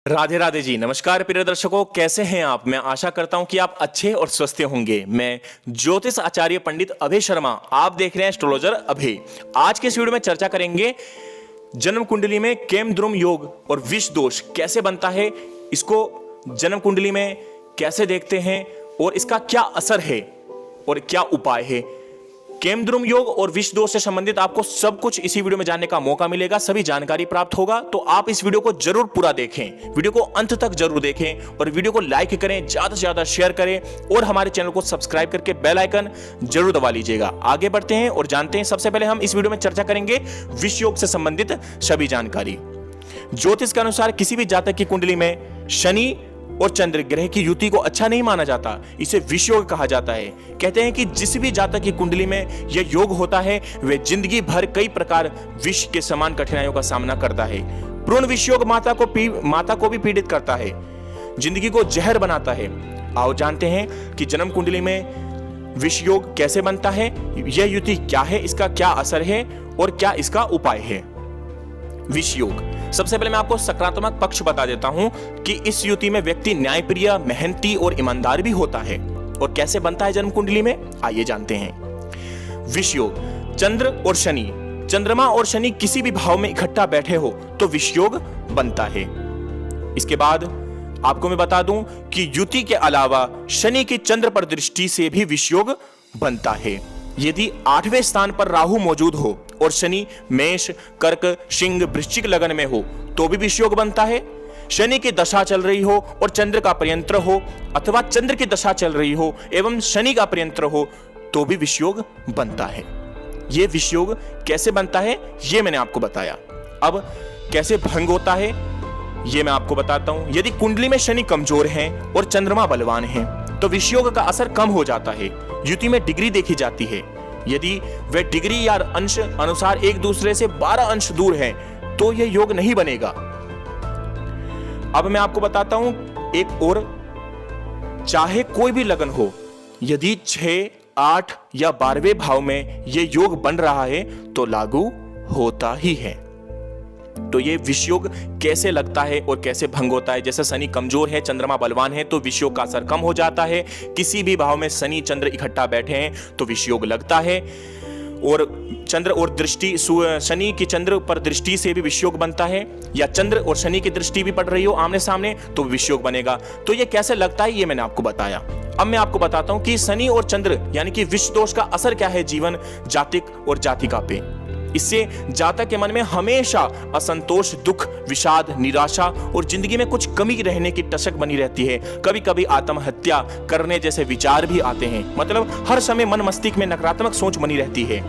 राधे राधे जी। नमस्कार प्रिय दर्शकों, कैसे हैं आप। मैं आशा करता हूं कि आप अच्छे और स्वस्थ होंगे। मैं ज्योतिष आचार्य पंडित अभय शर्मा, आप देख रहे हैं एस्ट्रोलॉजर अभय। आज के इस वीडियो में चर्चा करेंगे जन्म कुंडली में केमद्रुम योग और विष दोष कैसे बनता है, इसको जन्म कुंडली में कैसे देखते हैं और इसका क्या असर है और क्या उपाय है। केमद्रुम योग और विष दोष से संबंधित आपको सब कुछ इसी वीडियो में जानने का मौका मिलेगा, सभी जानकारी प्राप्त होगा। तो आप इस वीडियो को जरूर पूरा देखें, वीडियो को अंत तक जरूर देखें और वीडियो को लाइक करें, ज्यादा से ज्यादा शेयर करें और हमारे चैनल को सब्सक्राइब करके बेल आइकन जरूर दबा लीजिएगा। आगे बढ़ते हैं और जानते हैं। सबसे पहले हम इस वीडियो में चर्चा करेंगे विष योग से संबंधित सभी जानकारी। ज्योतिष के अनुसार किसी भी जातक की कुंडली में शनि और चंद्र ग्रह की युति को अच्छा नहीं माना जाता, इसे विष योग कहा जाता है। कहते हैं कि जिस भी जातक की कुंडली में यह योग होता है वे जिंदगी भर कई प्रकार विष के समान कठिनाइयों का सामना करता है। पूर्ण विष योग माता को भी पीड़ित करता है, जिंदगी को जहर बनाता है। आओ जानते हैं कि जन्म कुंडली में विष योग कैसे बनता है, यह युति क्या है, इसका क्या असर है और क्या इसका उपाय है। विष योग, सबसे पहले मैं आपको सकारात्मक पक्ष बता देता हूं कि इस युति में व्यक्ति न्यायप्रिय, मेहनती और ईमानदार भी होता है। और कैसे बनता है जन्म कुंडली में, आइए जानते हैं। विष योग, चंद्र और शनि, चंद्रमा और शनि किसी भी भाव में इकट्ठा बैठे हो तो विष योग बनता है। इसके बाद आपको मैं बता दूं कि युति के अलावा शनि की चंद्र पर दृष्टि से भी विष योग बनता है। यदि 8वें स्थान पर राहु मौजूद हो और शनि मेष, कर्क, सिंह, वृश्चिक लगन में हो तो भी विष योग बनता है। शनि की दशा चल रही हो और चंद्र का पर्यंत्र हो, अथवा चंद्र की दशा चल रही हो एवं शनि का पर्यंत्र हो तो भी विष योग बनता है। यह विष योग कैसे बनता है यह मैंने आपको बताया। अब कैसे भंग होता है यह मैं आपको बताता हूं। यदि कुंडली में शनि कमजोर है और चंद्रमा बलवान है तो विष योग का असर कम हो जाता है। युति में डिग्री देखी जाती है। यदि वे डिग्री या अंश अनुसार एक दूसरे से 12 अंश दूर हैं तो यह योग नहीं बनेगा। अब मैं आपको बताता हूं एक और, चाहे कोई भी लगन हो, यदि 6, 8 या 12वें भाव में यह योग बन रहा है तो लागू होता ही है। तो ये विष योग कैसे लगता है और कैसे भंग होता है। जैसे शनि कमजोर है, चंद्रमा बलवान है तो विष योग का असर कम हो जाता है। किसी भी भाव में शनि चंद्र इकट्ठा बैठे हैं तो विष योग लगता है। और चंद्र और दृष्टि, शनि की चंद्र पर दृष्टि से भी विष योग बनता है, या चंद्र और शनि की दृष्टि भी पड़ रही हो आमने सामने तो विष योग बनेगा। तो ये कैसे लगता है ये मैंने आपको बताया। अब मैं आपको बताता हूं कि शनि और चंद्र यानी कि विष दोष का असर क्या है जीवन जातक और जातिका पे। इससे जातक के मन में हमेशा असंतोष, दुख, विषाद, निराशा और जिंदगी में कुछ कमी रहने की टशक बनी रहती है। कभी कभी आत्महत्या करने जैसे विचार भी आते हैं। मतलब हर समय मन मस्तिष्क में नकारात्मक सोच बनी रहती है।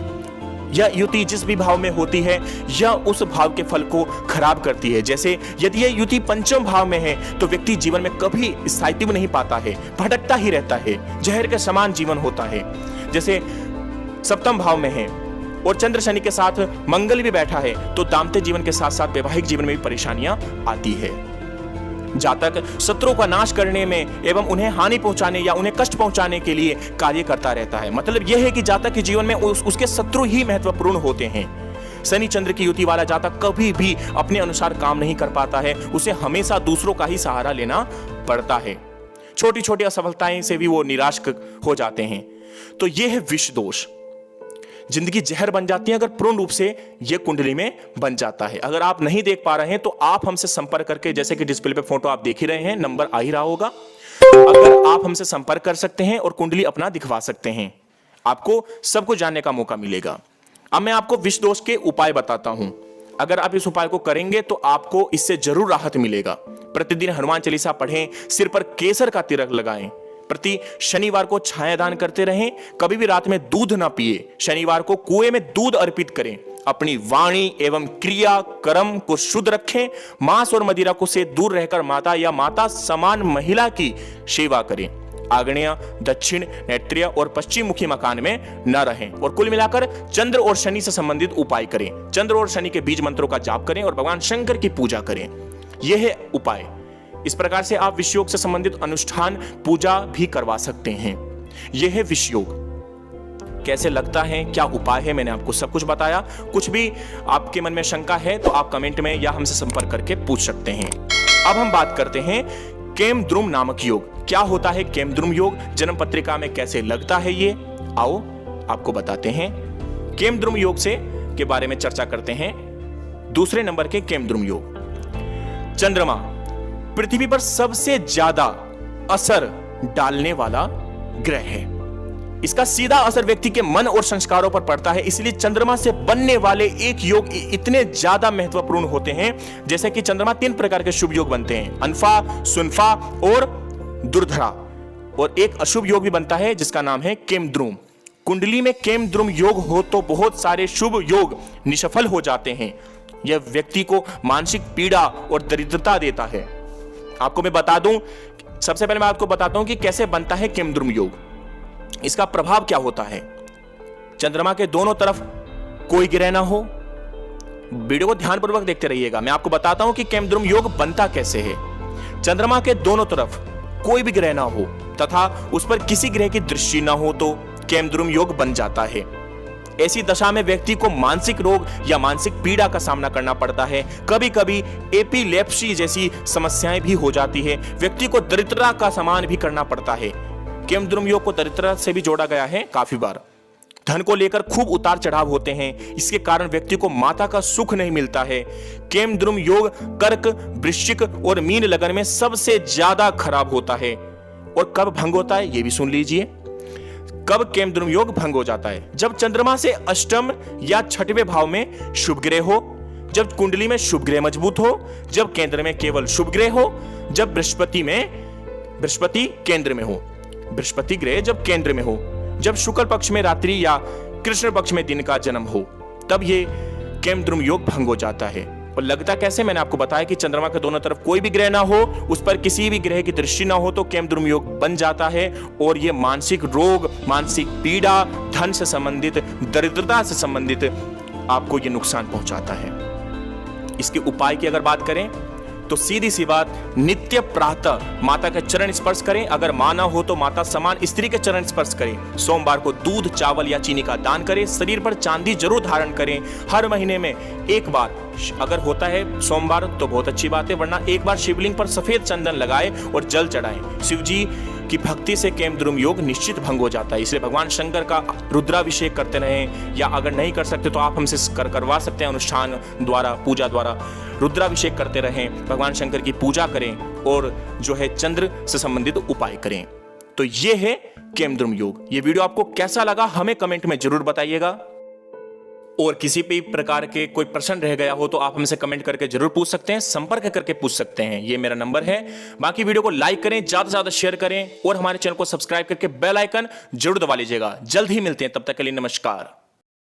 यह युति जिस भी भाव में होती है यह उस भाव के फल को खराब करती है। जैसे यदि यह युति पंचम भाव में है तो व्यक्ति जीवन में कभी स्थायित्व नहीं पाता है, भटकता ही रहता है, जहर के समान जीवन होता है। जैसे सप्तम भाव में है और चंद्र शनि के साथ मंगल भी बैठा है तो दाम्पत्य जीवन के साथ साथ वैवाहिक जीवन में भी परेशानियां आती है। जातक शत्रुओं का नाश करने में एवं उन्हें हानि पहुंचाने या उन्हें कष्ट पहुंचाने के लिए कार्य करता रहता है। मतलब यह है कि जातक के जीवन में उसके शत्रु ही महत्वपूर्ण होते हैं। शनि चंद्र की युति वाला जातक कभी भी अपने अनुसार काम नहीं कर पाता है, उसे हमेशा दूसरों का ही सहारा लेना पड़ता है। छोटी छोटी असफलताएं से भी वो निराश हो जाते हैं। तो यह है विष दोष, जिंदगी जहर बन जाती है अगर पूर्ण रूप से यह कुंडली में बन जाता है। अगर आप नहीं देख पा रहे हैं तो आप हमसे संपर्क करके, जैसे कि डिस्प्ले पे फोटो आप देख ही रहे हैं, नंबर आ ही रहा होगा, अगर आप हमसे संपर्क कर सकते हैं और कुंडली अपना दिखवा सकते हैं, आपको सब कुछ जानने का मौका मिलेगा। अब मैं आपको विष दोष के उपाय बताता हूं। अगर आप इस उपाय को करेंगे तो आपको इससे जरूर राहत मिलेगा। प्रतिदिन हनुमान चालीसा पढ़ें, सिर पर केसर का तिलक लगाएं, प्रति शनिवार को छायादान करते रहें, कभी भी रात में दूध ना पिए, शनिवार को कुएं में दूध अर्पित करें, अपनी वाणी एवं क्रिया कर्म को शुद्ध रखें, मांस और मदिरा को से दूर रहकर माता या माता समान महिला की सेवा करें, आग्नेय, दक्षिण, नैत्रिय और पश्चिम मुखी मकान में न रहें और कुल मिलाकर चंद्र और शनि से संबंधित उपाय करें। चंद्र और शनि के बीज मंत्रों का जाप करें और भगवान शंकर की पूजा करें। यह है उपाय। इस प्रकार से आप विष योग से संबंधित अनुष्ठान, पूजा भी करवा सकते हैं। यह है विष योग। कैसे लगता है, क्या उपाय है, मैंने आपको सब कुछ बताया। कुछ भी आपके मन में शंका है तो आप कमेंट में या हमसे संपर्क करके पूछ सकते हैं। अब हम बात करते हैं केमद्रुम नामक योग। क्या होता है केमद्रुम योग, जन्म पत्रिका में कैसे लगता है ये, आओ आपको बताते हैं। केमद्रुम योग से के बारे में चर्चा करते हैं। दूसरे नंबर के केमद्रुम योग। चंद्रमा पृथ्वी पर सबसे ज्यादा असर डालने वाला ग्रह है। इसका सीधा असर व्यक्ति के मन और संस्कारों पर पड़ता है, इसलिए चंद्रमा से बनने वाले एक योग इतने ज्यादा महत्वपूर्ण होते हैं। जैसे कि चंद्रमा 3 प्रकार के शुभ योग बनते हैं, अनफा, सुनफा और दुर्धरा, और एक अशुभ योग भी बनता है जिसका नाम है केमद्रुम। कुंडली में केमद्रुम योग हो तो बहुत सारे शुभ योग निष्फल हो जाते हैं। यह व्यक्ति को मानसिक पीड़ा और दरिद्रता देता है। आपको मैं बता दूं, सबसे पहले मैं आपको बताता हूं कि कैसे बनता है केमद्रुम योग। इसका प्रभाव क्या होता है। चंद्रमा के दोनों तरफ कोई ग्रह ना हो। वीडियो को ध्यानपूर्वक देखते रहिएगा, मैं आपको बताता हूं कि केमद्रुम योग बनता कैसे है। चंद्रमा के दोनों तरफ कोई भी ग्रह ना हो तथा उस पर किसी ग्रह की दृष्टि ना हो तो केमद्रुम योग बन जाता है। ऐसी दशा में व्यक्ति को मानसिक रोग या मानसिक पीड़ा का सामना करना पड़ता है। कभी कभी एपिलेप्सी जैसी समस्याएं भी हो जाती है। व्यक्ति को दरिद्रता का सामना भी करना पड़ता है। केमद्रुम योग को दरिद्रता से भी जोड़ा गया है काफी बार। धन को लेकर खूब उतार चढ़ाव होते हैं, इसके कारण व्यक्ति को माता का सुख नहीं मिलता है। केमद्रुम योग कर्क, वृश्चिक और मीन लगन में सबसे ज्यादा खराब होता है। और कब भंग होता है ये भी सुन लीजिए। कब केमद्रुम योग भंग हो जाता है, जब चंद्रमा से अष्टम या छठवें भाव में शुभ ग्रह हो, जब कुंडली में शुभ ग्रह मजबूत हो, जब केंद्र में केवल शुभ ग्रह हो, जब बृहस्पति केंद्र में हो, बृहस्पति ग्रह जब केंद्र में हो, जब शुक्ल पक्ष में रात्रि या कृष्ण पक्ष में दिन का जन्म हो, तब ये केमद्रुम योग भंग हो जाता है। और लगता कैसे, मैंने आपको बताया कि चंद्रमा के दोनों तरफ कोई भी ग्रह ना हो, उस पर किसी भी ग्रह की दृष्टि ना हो तो केमद्रुम योग बन जाता है। और ये मानसिक रोग, मानसिक पीड़ा, धन से संबंधित, दरिद्रता से संबंधित आपको ये नुकसान पहुंचाता है। इसके उपाय की अगर बात करें तो सीधी सी बात, नित्य प्रातः माता के चरण स्पर्श करें। अगर मां ना हो तो माता समान स्त्री के चरण स्पर्श करें। सोमवार को दूध, चावल या चीनी का दान करें। शरीर पर चांदी जरूर धारण करें। हर महीने में एक बार, अगर होता है सोमवार तो बहुत अच्छी बात है, वरना एक बार शिवलिंग पर सफेद चंदन लगाएं और जल चढ़ाएं। शिव जी की भक्ति से केमद्रुम योग निश्चित भंग हो जाता है। इसलिए भगवान शंकर का रुद्राभिषेक करते रहें, या अगर नहीं कर सकते तो आप हमसे करवा सकते हैं अनुष्ठान द्वारा, पूजा द्वारा रुद्राभिषेक करते रहें, भगवान शंकर की पूजा करें और जो है चंद्र से संबंधित उपाय करें। तो ये है केमद्रुम योग। ये वीडियो आपको कैसा लगा हमें कमेंट में जरूर बताइएगा। और किसी भी प्रकार के कोई प्रश्न रह गया हो तो आप हमसे कमेंट करके जरूर पूछ सकते हैं, संपर्क करके पूछ सकते हैं, ये मेरा नंबर है। बाकी वीडियो को लाइक करें, ज्यादा से ज्यादा शेयर करें और हमारे चैनल को सब्सक्राइब करके बेल आइकन जरूर दबा लीजिएगा। जल्द ही मिलते हैं, तब तक के लिए नमस्कार।